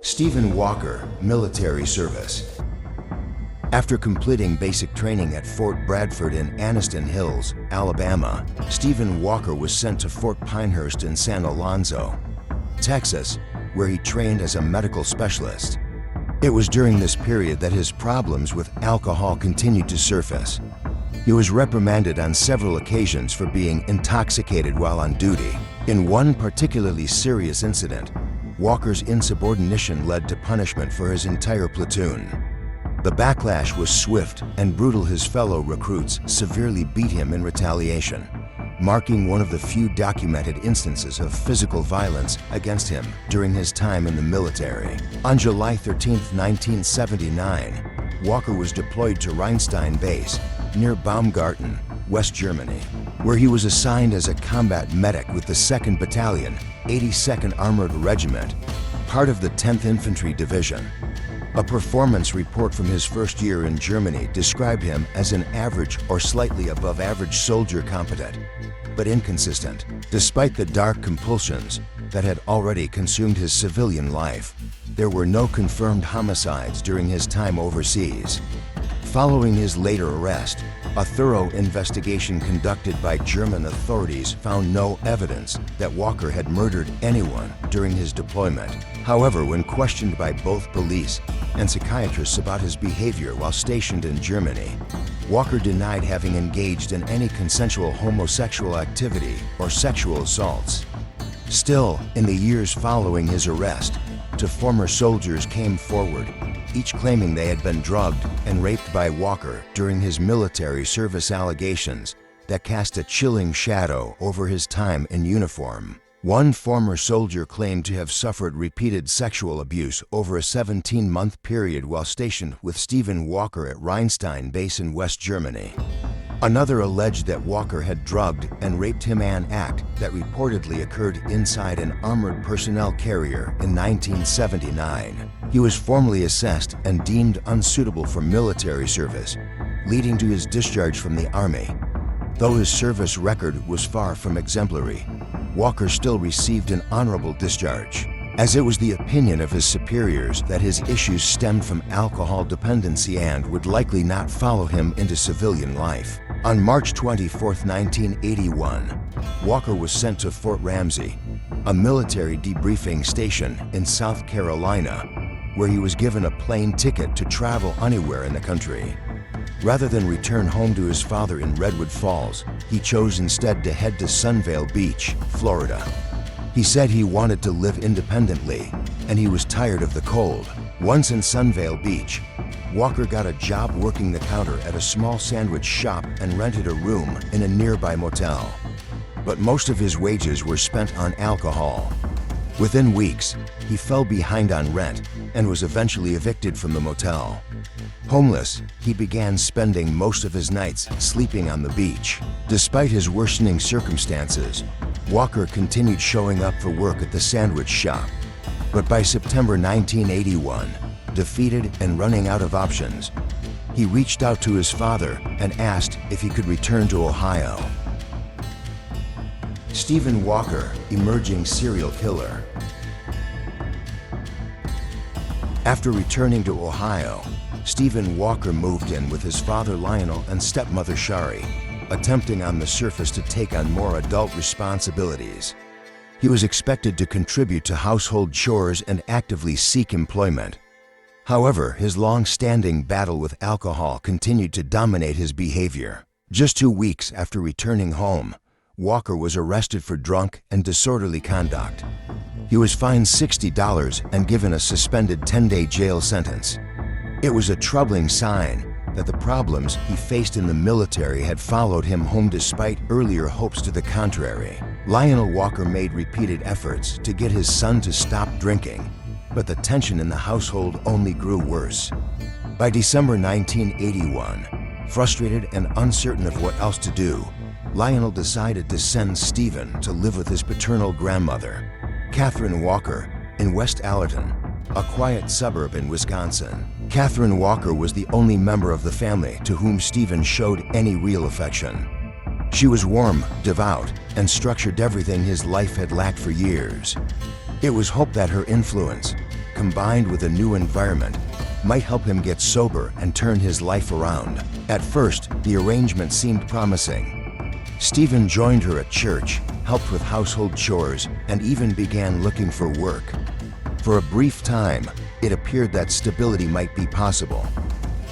Stephen Walker, military service. After completing basic training at Fort Bradford in Anniston Hills, Alabama, Stephen Walker was sent to Fort Pinehurst in San Alonzo, Texas, where he trained as a medical specialist. It was during this period that his problems with alcohol continued to surface. He was reprimanded on several occasions for being intoxicated while on duty. In one particularly serious incident, Walker's insubordination led to punishment for his entire platoon. The backlash was swift and brutal. His fellow recruits severely beat him in retaliation, marking one of the few documented instances of physical violence against him during his time in the military. On July 13, 1979, Walker was deployed to Rheinstein Base near Baumgarten, West Germany, where he was assigned as a combat medic with the 2nd Battalion, 82nd Armored Regiment, part of the 10th Infantry Division. A performance report from his first year in Germany described him as an average or slightly above average soldier, competent, but inconsistent. Despite the dark compulsions that had already consumed his civilian life, there were no confirmed homicides during his time overseas. Following his later arrest, a thorough investigation conducted by German authorities found no evidence that Walker had murdered anyone during his deployment. However, when questioned by both police and psychiatrists about his behavior while stationed in Germany, Walker denied having engaged in any consensual homosexual activity or sexual assaults. Still, in the years following his arrest, two former soldiers came forward, each claiming they had been drugged and raped by Walker during his military service, allegations that cast a chilling shadow over his time in uniform. One former soldier claimed to have suffered repeated sexual abuse over a 17-month period while stationed with Stephen Walker at Rheinstein Base in West Germany. Another alleged that Walker had drugged and raped him, an act that reportedly occurred inside an armored personnel carrier in 1979. He was formally assessed and deemed unsuitable for military service, leading to his discharge from the Army. Though his service record was far from exemplary, Walker still received an honorable discharge, as it was the opinion of his superiors that his issues stemmed from alcohol dependency and would likely not follow him into civilian life. On March 24, 1981, Walker was sent to Fort Ramsey, a military debriefing station in South Carolina, where he was given a plane ticket to travel anywhere in the country. Rather than return home to his father in Redwood Falls, he chose instead to head to Sunvale Beach, Florida. He said he wanted to live independently, and he was tired of the cold. Once in Sunvale Beach, Walker got a job working the counter at a small sandwich shop and rented a room in a nearby motel. But most of his wages were spent on alcohol. Within weeks, he fell behind on rent and was eventually evicted from the motel. Homeless, he began spending most of his nights sleeping on the beach. Despite his worsening circumstances, Walker continued showing up for work at the sandwich shop. But by September 1981, defeated and running out of options, he reached out to his father and asked if he could return to Ohio. Stephen Walker, emerging serial killer. After returning to Ohio, Stephen Walker moved in with his father Lionel and stepmother Shari, attempting on the surface to take on more adult responsibilities. He was expected to contribute to household chores and actively seek employment. However, his long-standing battle with alcohol continued to dominate his behavior. Just 2 weeks after returning home, Walker was arrested for drunk and disorderly conduct. He was fined $60 and given a suspended 10-day jail sentence. It was a troubling sign that the problems he faced in the military had followed him home despite earlier hopes to the contrary. Lionel Walker made repeated efforts to get his son to stop drinking, but the tension in the household only grew worse. By December 1981, frustrated and uncertain of what else to do, Lionel decided to send Stephen to live with his paternal grandmother, Catherine Walker, in West Allerton, a quiet suburb in Wisconsin. Catherine Walker was the only member of the family to whom Stephen showed any real affection. She was warm, devout, and structured everything his life had lacked for years. It was hoped that her influence combined with a new environment, might help him get sober and turn his life around. At first, the arrangement seemed promising. Stephen joined her at church, helped with household chores, and even began looking for work. For a brief time, it appeared that stability might be possible.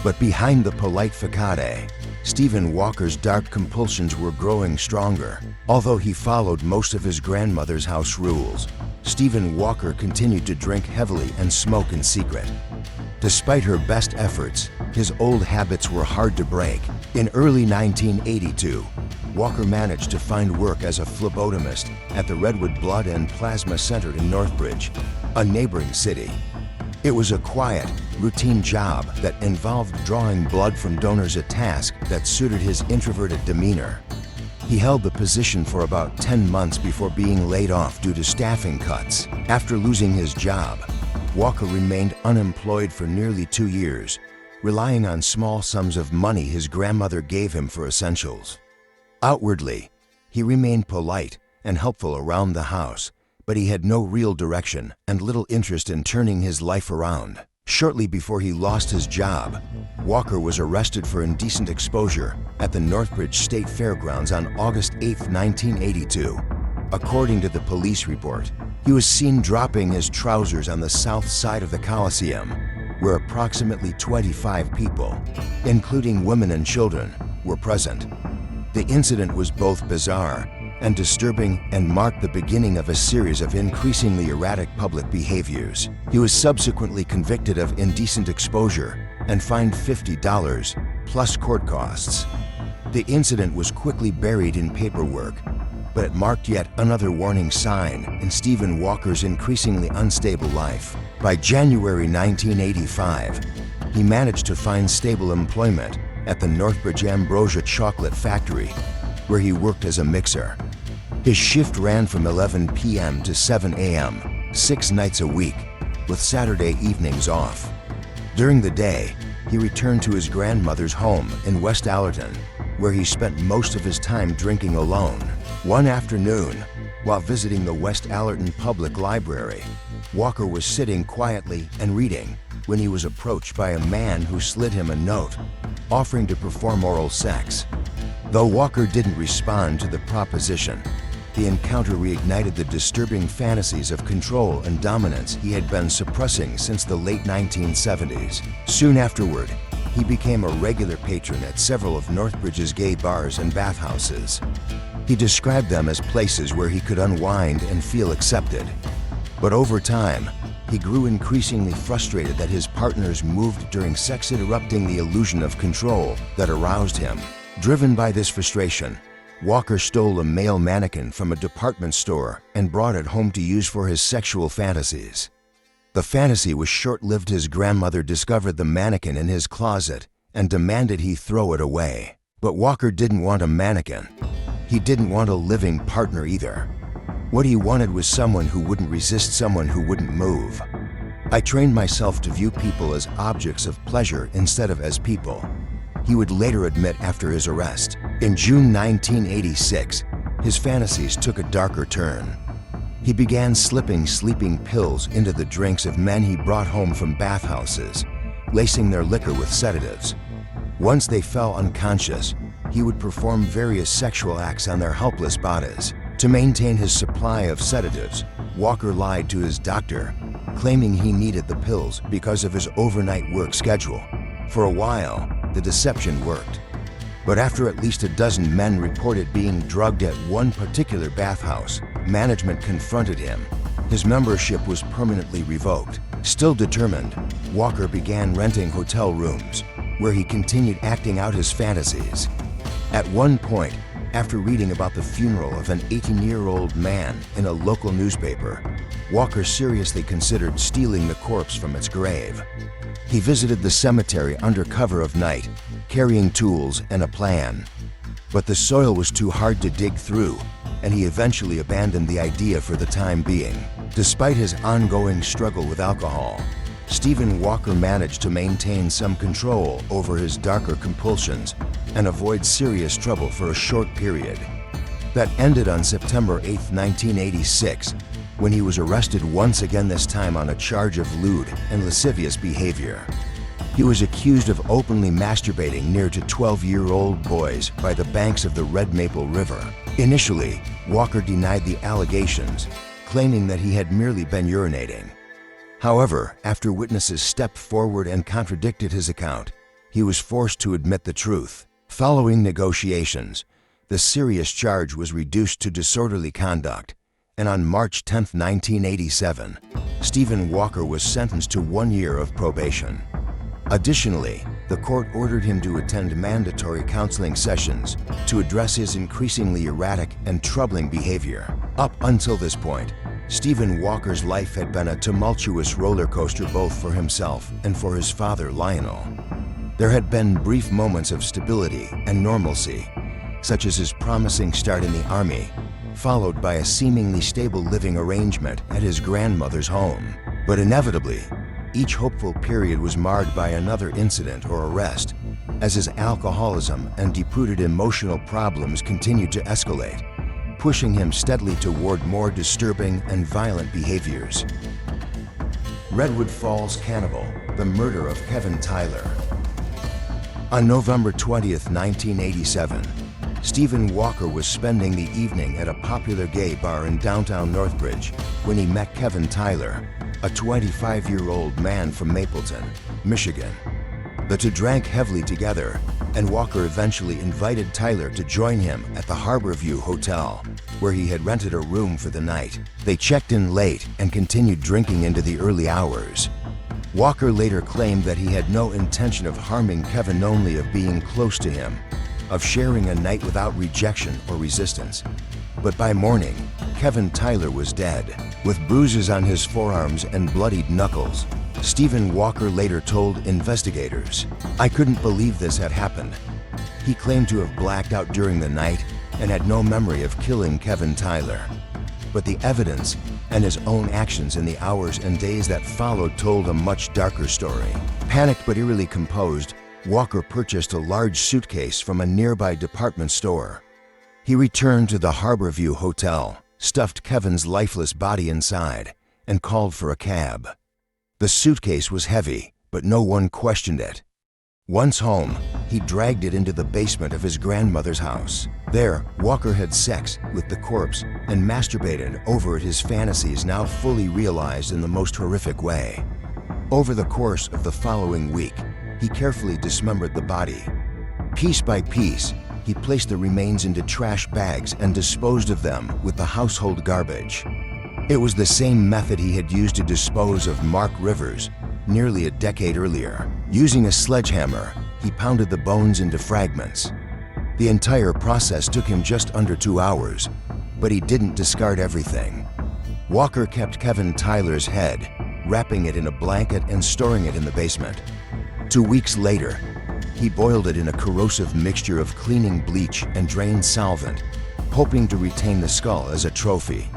But behind the polite facade, Stephen Walker's dark compulsions were growing stronger. Although he followed most of his grandmother's house rules, Stephen Walker continued to drink heavily and smoke in secret. Despite her best efforts, his old habits were hard to break. In early 1982, Walker managed to find work as a phlebotomist at the Redwood Blood and Plasma Center in Northbridge, a neighboring city. It was a quiet, routine job that involved drawing blood from donors, a task that suited his introverted demeanor. He held the position for about 10 months before being laid off due to staffing cuts. After losing his job, Walker remained unemployed for nearly 2 years, relying on small sums of money his grandmother gave him for essentials. Outwardly, he remained polite and helpful around the house, but he had no real direction and little interest in turning his life around. Shortly before he lost his job, Walker was arrested for indecent exposure at the Northbridge State Fairgrounds on August 8, 1982. According to the police report, he was seen dropping his trousers on the south side of the Coliseum, where approximately 25 people, including women and children, were present. The incident was both bizarre and disturbing and marked the beginning of a series of increasingly erratic public behaviors. He was subsequently convicted of indecent exposure and fined $50 plus court costs. The incident was quickly buried in paperwork, but it marked yet another warning sign in Stephen Walker's increasingly unstable life. By January 1985, he managed to find stable employment at the Northbridge Ambrosia Chocolate Factory, where he worked as a mixer. His shift ran from 11 p.m. to 7 a.m., 6 nights a week, with Saturday evenings off. During the day, he returned to his grandmother's home in West Allerton, where he spent most of his time drinking alone. One afternoon, while visiting the West Allerton Public Library, Walker was sitting quietly and reading when he was approached by a man who slid him a note, offering to perform oral sex. Though Walker didn't respond to the proposition, the encounter reignited the disturbing fantasies of control and dominance he had been suppressing since the late 1970s. Soon afterward, he became a regular patron at several of Northbridge's gay bars and bathhouses. He described them as places where he could unwind and feel accepted. But over time, he grew increasingly frustrated that his partners moved during sex, interrupting the illusion of control that aroused him. Driven by this frustration, Walker stole a male mannequin from a department store and brought it home to use for his sexual fantasies. The fantasy was short-lived. His grandmother discovered the mannequin in his closet and demanded he throw it away. But Walker didn't want a mannequin. He didn't want a living partner either. What he wanted was someone who wouldn't resist, someone who wouldn't move. I trained myself to view people as objects of pleasure instead of as people, he would later admit after his arrest. In June 1986, his fantasies took a darker turn. He began slipping sleeping pills into the drinks of men he brought home from bathhouses, lacing their liquor with sedatives. Once they fell unconscious, he would perform various sexual acts on their helpless bodies. To maintain his supply of sedatives, Walker lied to his doctor, claiming he needed the pills because of his overnight work schedule. For a while, the deception worked. But after at least a dozen men reported being drugged at one particular bathhouse, management confronted him. His membership was permanently revoked. Still determined, Walker began renting hotel rooms, where he continued acting out his fantasies. At one point, after reading about the funeral of an 18-year-old man in a local newspaper, Walker seriously considered stealing the corpse from its grave. He visited the cemetery under cover of night, carrying tools and a plan. But the soil was too hard to dig through, and he eventually abandoned the idea for the time being. Despite his ongoing struggle with alcohol, Stephen Walker managed to maintain some control over his darker compulsions and avoid serious trouble for a short period. That ended on September 8, 1986, when he was arrested once again, this time on a charge of lewd and lascivious behavior. He was accused of openly masturbating near to 12-year-old boys by the banks of the Red Maple River. Initially, Walker denied the allegations, claiming that he had merely been urinating. However, after witnesses stepped forward and contradicted his account, he was forced to admit the truth. Following negotiations, the serious charge was reduced to disorderly conduct, and on March 10, 1987, Stephen Walker was sentenced to 1 year of probation. Additionally, the court ordered him to attend mandatory counseling sessions to address his increasingly erratic and troubling behavior. Up until this point, Stephen Walker's life had been a tumultuous roller coaster, both for himself and for his father, Lionel. There had been brief moments of stability and normalcy, such as his promising start in the Army, followed by a seemingly stable living arrangement at his grandmother's home. But inevitably, each hopeful period was marred by another incident or arrest, as his alcoholism and deep-rooted emotional problems continued to escalate, pushing him steadily toward more disturbing and violent behaviors. Redwood Falls Cannibal, the murder of Kevin Tyler. On November 20th, 1987, Stephen Walker was spending the evening at a popular gay bar in downtown Northbridge when he met Kevin Tyler, a 25-year-old man from Mapleton, Michigan. The two drank heavily together, and Walker eventually invited Tyler to join him at the Harborview Hotel, where he had rented a room for the night. They checked in late and continued drinking into the early hours. Walker later claimed that he had no intention of harming Kevin, only of being close to him, of sharing a night without rejection or resistance. But by morning, Kevin Tyler was dead, with bruises on his forearms and bloodied knuckles. Stephen Walker later told investigators, "I couldn't believe this had happened." He claimed to have blacked out during the night and had no memory of killing Kevin Tyler. But the evidence and his own actions in the hours and days that followed told a much darker story. Panicked but eerily composed, Walker purchased a large suitcase from a nearby department store. He returned to the Harborview Hotel, stuffed Kevin's lifeless body inside, and called for a cab. The suitcase was heavy, but no one questioned it. Once home, he dragged it into the basement of his grandmother's house. There, Walker had sex with the corpse and masturbated over it, his fantasies now fully realized in the most horrific way. Over the course of the following week, he carefully dismembered the body. Piece by piece, he placed the remains into trash bags and disposed of them with the household garbage. It was the same method he had used to dispose of Mark Rivers nearly a decade earlier. Using a sledgehammer, he pounded the bones into fragments. The entire process took him just under 2 hours, but he didn't discard everything. Walker kept Kevin Tyler's head, wrapping it in a blanket and storing it in the basement. 2 weeks later, he boiled it in a corrosive mixture of cleaning bleach and drained solvent, hoping to retain the skull as a trophy.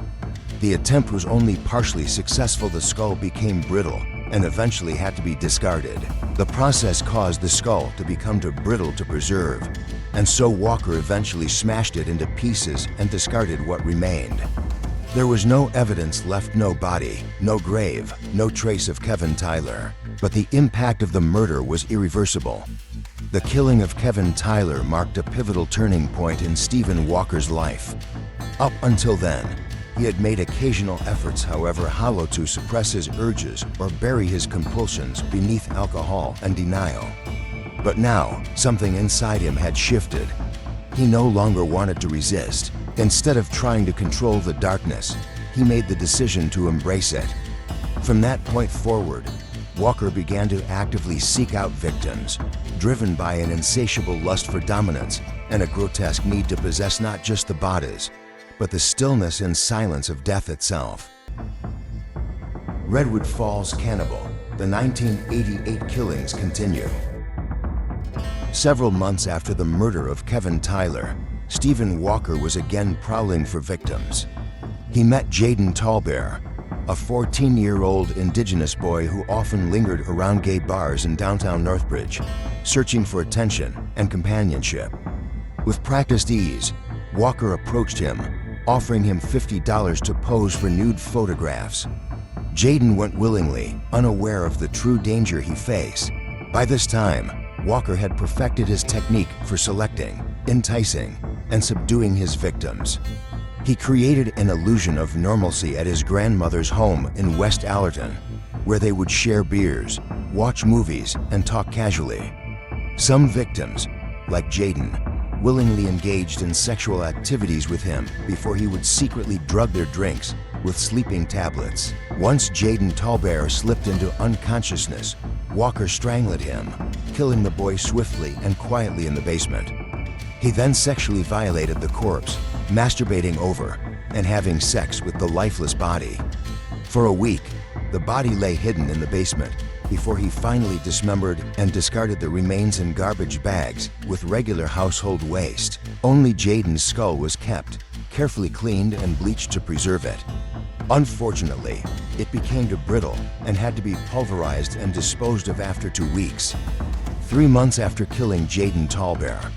The attempt was only partially successful. The skull became brittle and eventually had to be discarded. The process caused the skull to become too brittle to preserve, and so Walker eventually smashed it into pieces and discarded what remained. There was no evidence left, no body, no grave, no trace of Kevin Tyler. But the impact of the murder was irreversible. The killing of Kevin Tyler marked a pivotal turning point in Stephen Walker's life. Up until then, he had made occasional efforts, however hollow, to suppress his urges or bury his compulsions beneath alcohol and denial. But now, something inside him had shifted. He no longer wanted to resist. Instead of trying to control the darkness, he made the decision to embrace it. From that point forward, Walker began to actively seek out victims, driven by an insatiable lust for dominance and a grotesque need to possess not just the bodies, but the stillness and silence of death itself. Redwood Falls Cannibal, the 1988 killings continue. Several months after the murder of Kevin Tyler, Stephen Walker was again prowling for victims. He met Jaden Tallbear, a 14-year-old indigenous boy who often lingered around gay bars in downtown Northbridge, searching for attention and companionship. With practiced ease, Walker approached him, offering him $50 to pose for nude photographs. Jaden went willingly, unaware of the true danger he faced. By this time, Walker had perfected his technique for selecting, enticing, and subduing his victims. He created an illusion of normalcy at his grandmother's home in West Allerton, where they would share beers, watch movies, and talk casually. Some victims, like Jaden, willingly engaged in sexual activities with him before he would secretly drug their drinks with sleeping tablets. Once Jaden Tallbear slipped into unconsciousness, Walker strangled him, killing the boy swiftly and quietly in the basement. He then sexually violated the corpse, masturbating over and having sex with the lifeless body. For a week, the body lay hidden in the basement before he finally dismembered and discarded the remains in garbage bags with regular household waste. Only Jaden's skull was kept, carefully cleaned and bleached to preserve it. Unfortunately, it became too brittle and had to be pulverized and disposed of after 2 weeks. 3 months after killing Jaden Tallbear,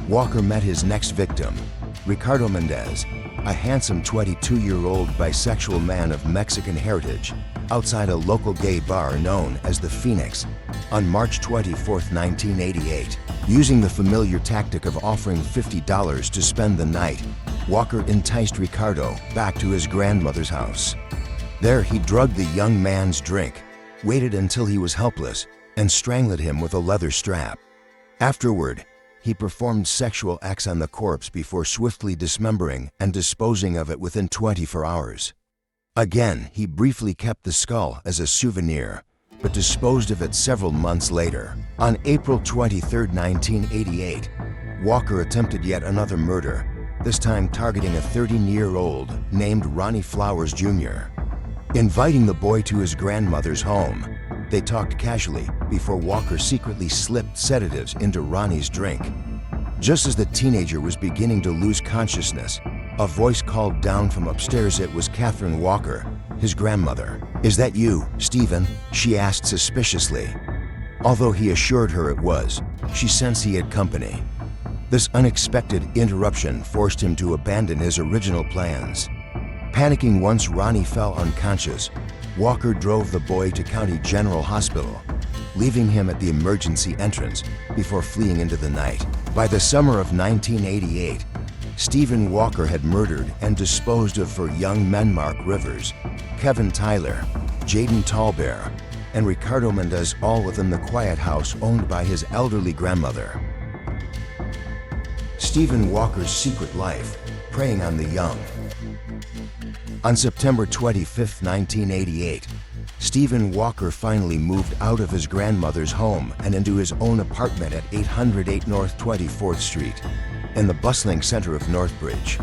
Walker met his next victim, Ricardo Mendez, a handsome 22-year-old bisexual man of Mexican heritage, outside a local gay bar known as the Phoenix on March 24, 1988. Using the familiar tactic of offering $50 to spend the night, Walker enticed Ricardo back to his grandmother's house. There he drugged the young man's drink, waited until he was helpless, and strangled him with a leather strap. Afterward, he performed sexual acts on the corpse before swiftly dismembering and disposing of it within 24 hours. Again, he briefly kept the skull as a souvenir, but disposed of it several months later. On April 23, 1988, Walker attempted yet another murder, this time targeting a 13-year-old named Ronnie Flowers Jr. Inviting the boy to his grandmother's home, they talked casually before Walker secretly slipped sedatives into Ronnie's drink. Just as the teenager was beginning to lose consciousness, a voice called down from upstairs. It was Catherine Walker, his grandmother. "Is that you, Stephen?" she asked suspiciously. Although he assured her it was, she sensed he had company. This unexpected interruption forced him to abandon his original plans. Panicking once Ronnie fell unconscious, Walker drove the boy to County General Hospital, leaving him at the emergency entrance before fleeing into the night. By the summer of 1988, Stephen Walker had murdered and disposed of for young men Mark Rivers, Kevin Tyler, Jaden Tallbear, and Ricardo Mendez, all within the quiet house owned by his elderly grandmother. Stephen Walker's secret life, preying on the young. On September 25, 1988, Stephen Walker finally moved out of his grandmother's home and into his own apartment at 808 North 24th Street, in the bustling center of Northbridge.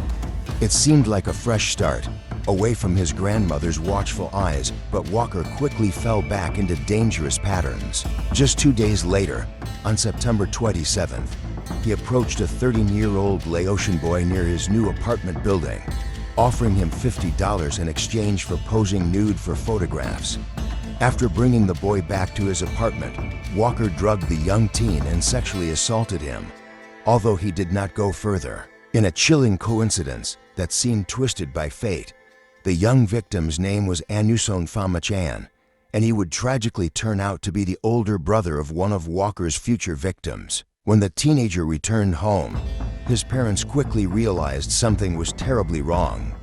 It seemed like a fresh start, away from his grandmother's watchful eyes, but Walker quickly fell back into dangerous patterns. Just 2 days later, on September 27th, he approached a 13-year-old Laotian boy near his new apartment building, offering him $50 in exchange for posing nude for photographs. After bringing the boy back to his apartment, Walker drugged the young teen and sexually assaulted him, although he did not go further. In a chilling coincidence that seemed twisted by fate, the young victim's name was Anuson Famachan, and he would tragically turn out to be the older brother of one of Walker's future victims. When the teenager returned home, his parents quickly realized something was terribly wrong.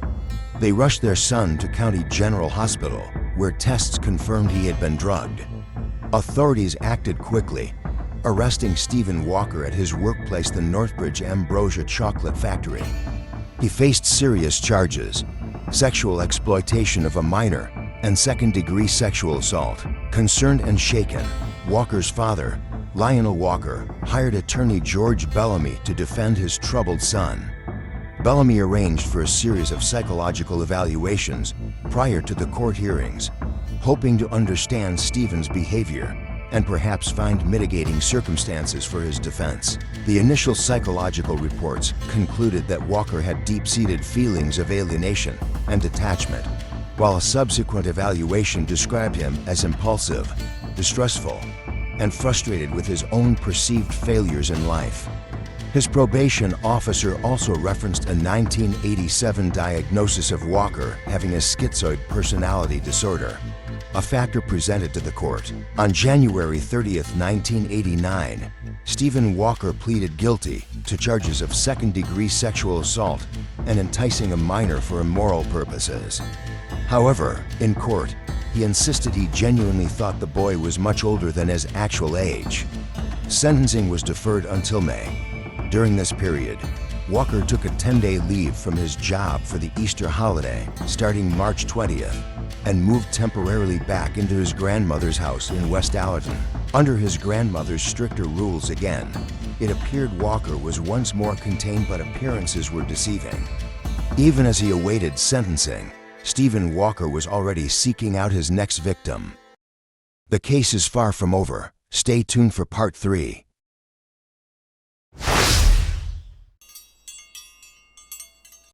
They rushed their son to County General Hospital, where tests confirmed he had been drugged. Authorities acted quickly, arresting Stephen Walker at his workplace, the Northbridge Ambrosia Chocolate Factory. He faced serious charges: sexual exploitation of a minor and second-degree sexual assault. Concerned and shaken, Walker's father, Lionel Walker, hired attorney George Bellamy to defend his troubled son. Bellamy arranged for a series of psychological evaluations prior to the court hearings, hoping to understand Stephen's behavior and perhaps find mitigating circumstances for his defense. The initial psychological reports concluded that Walker had deep-seated feelings of alienation and detachment, while a subsequent evaluation described him as impulsive, distrustful, and frustrated with his own perceived failures in life. His probation officer also referenced a 1987 diagnosis of Walker having a schizoid personality disorder, a factor presented to the court. On January 30th, 1989, Stephen Walker pleaded guilty to charges of second-degree sexual assault and enticing a minor for immoral purposes. However, in court, he insisted he genuinely thought the boy was much older than his actual age. Sentencing was deferred until May. During this period, Walker took a 10-day leave from his job for the Easter holiday, starting March 20th, and moved temporarily back into his grandmother's house in West Allerton. Under his grandmother's stricter rules again, it appeared Walker was once more contained, but appearances were deceiving. Even as he awaited sentencing, Stephen Walker was already seeking out his next victim. The case is far from over. Stay tuned for part 3.